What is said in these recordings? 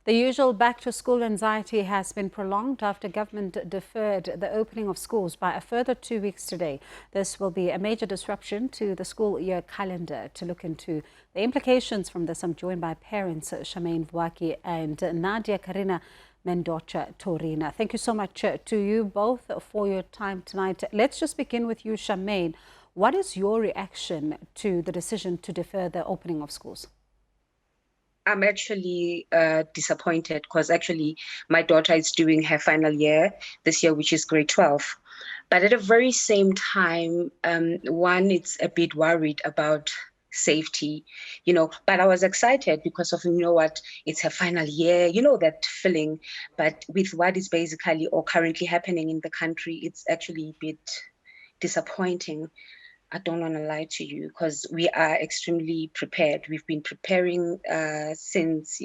The usual back-to-school anxiety has been prolonged after government deferred the opening of schools by a further 2 weeks today. This will be a major disruption to the school year calendar. To look into the implications from this, I'm joined by parents Shamaine Vuaki and Nadia Karina Mendocha Torina. Thank you so much to you both for your time tonight. Let's just begin with you, Shamaine. What is your reaction to the decision to defer the opening of schools? I'm actually disappointed because actually my daughter is doing her final year this year, which is grade 12. But at the very same time, one, it's a bit worried about safety, but I was excited because of, what, it's her final year, that feeling. But with what is basically or currently happening in the country, it's actually a bit disappointing. I don't want to lie to you because we are extremely prepared. We've been preparing since,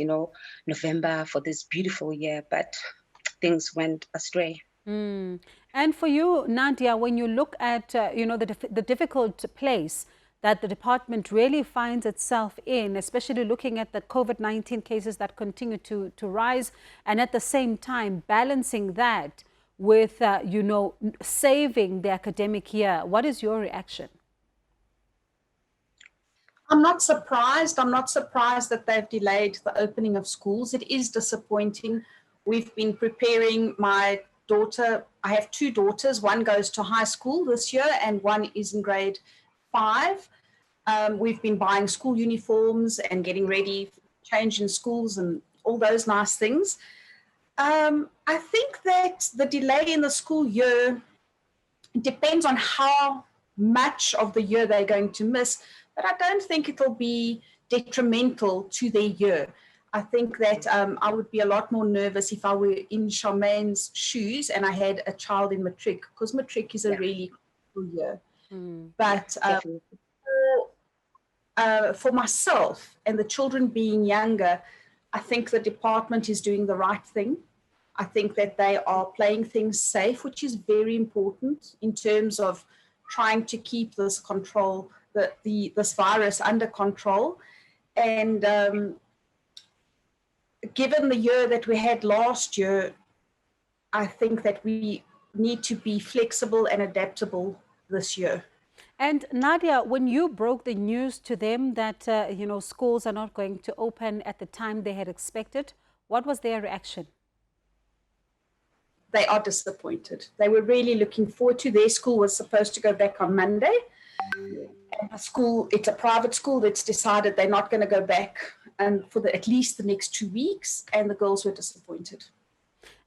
November for this beautiful year, but things went astray. And for you, Nadia, when you look at, the difficult place that the department really finds itself in, especially looking at the COVID-19 cases that continue to rise, and at the same time balancing that with, saving the academic year. What is your reaction? I'm not surprised. I'm not surprised that they've delayed the opening of schools. It is disappointing. We've been preparing my daughter. I have two daughters. One goes to high school this year and one is in grade 5. We've been buying school uniforms and getting ready, changing schools and all those nice things. I think that the delay in the school year depends on how much of the year they're going to miss, but I don't think it'll be detrimental to their year. I think that I would be a lot more nervous if I were in Charmaine's shoes and I had a child in matric, because matric is a really cool year. But for myself and the children being younger, I think the department is doing the right thing. I think that they are playing things safe, which is very important in terms of trying to keep this control, this virus under control. And given the year that we had last year, I think that we need to be flexible and adaptable this year. And Nadia, when you broke the news to them that, schools are not going to open at the time they had expected, what was their reaction? They are disappointed. They were really looking forward to. Their school was supposed to go back on Monday. And the school, it's a private school that's decided they're not going to go back and for at least the next 2 weeks. And the girls were disappointed.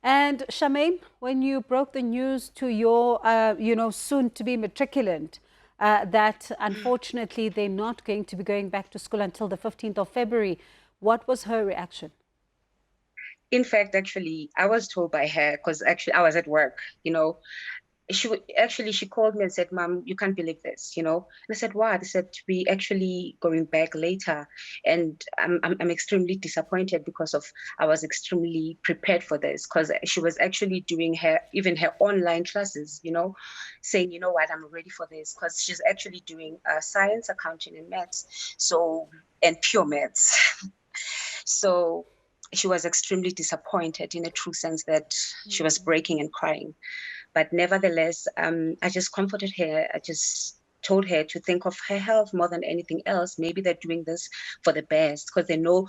And Shamaine, when you broke the news to your, soon-to-be matriculant, that unfortunately they're not going to be going back to school until the 15th of February, what was her reaction? In fact, actually, I was told by her, because actually I was at work, she called me and said, "Mom, you can't believe this, And I said, "What?" I said, "We actually going back later." And I'm extremely disappointed because I was extremely prepared for this, because she was actually doing her online classes, saying, "You know what, I'm ready for this," because she's actually doing science, accounting, and maths, and pure maths. So she was extremely disappointed in a true sense that she was breaking and crying. But nevertheless, I just comforted her. I just told her to think of her health more than anything else. Maybe they're doing this for the best because they know,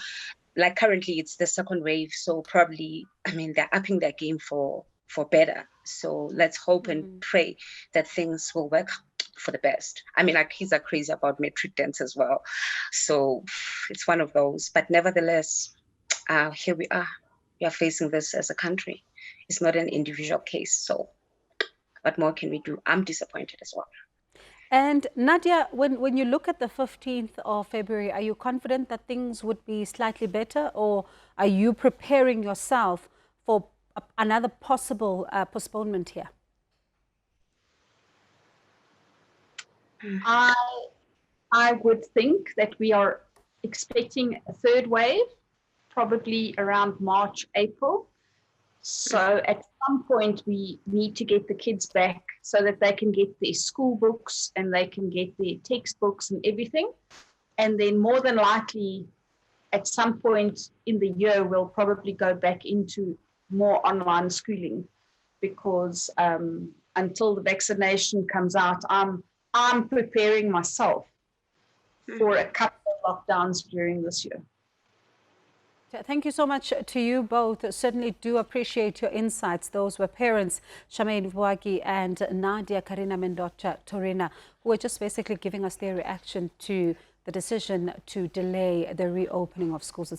like currently it's the second wave. So probably, they're upping their game for better. So let's hope and pray that things will work for the best. Our kids are crazy about matric dance as well. So it's one of those. But nevertheless, here we are. We are facing this as a country. It's not an individual case. So what more can we do? I'm disappointed as well. And Nadia, when you look at the 15th of February, are you confident that things would be slightly better, or are you preparing yourself for another possible postponement here? I would think that we are expecting a third wave, probably around March, April. So at some point we need to get the kids back so that they can get their school books and they can get their textbooks and everything. And then more than likely at some point in the year, we'll probably go back into more online schooling, because until the vaccination comes out, I'm preparing myself for a couple of lockdowns during this year. Thank you so much to you both. Certainly do appreciate your insights. Those were parents, Shamaine Vuagi and Nadia Karina Mendota Torina, who were just basically giving us their reaction to the decision to delay the reopening of schools.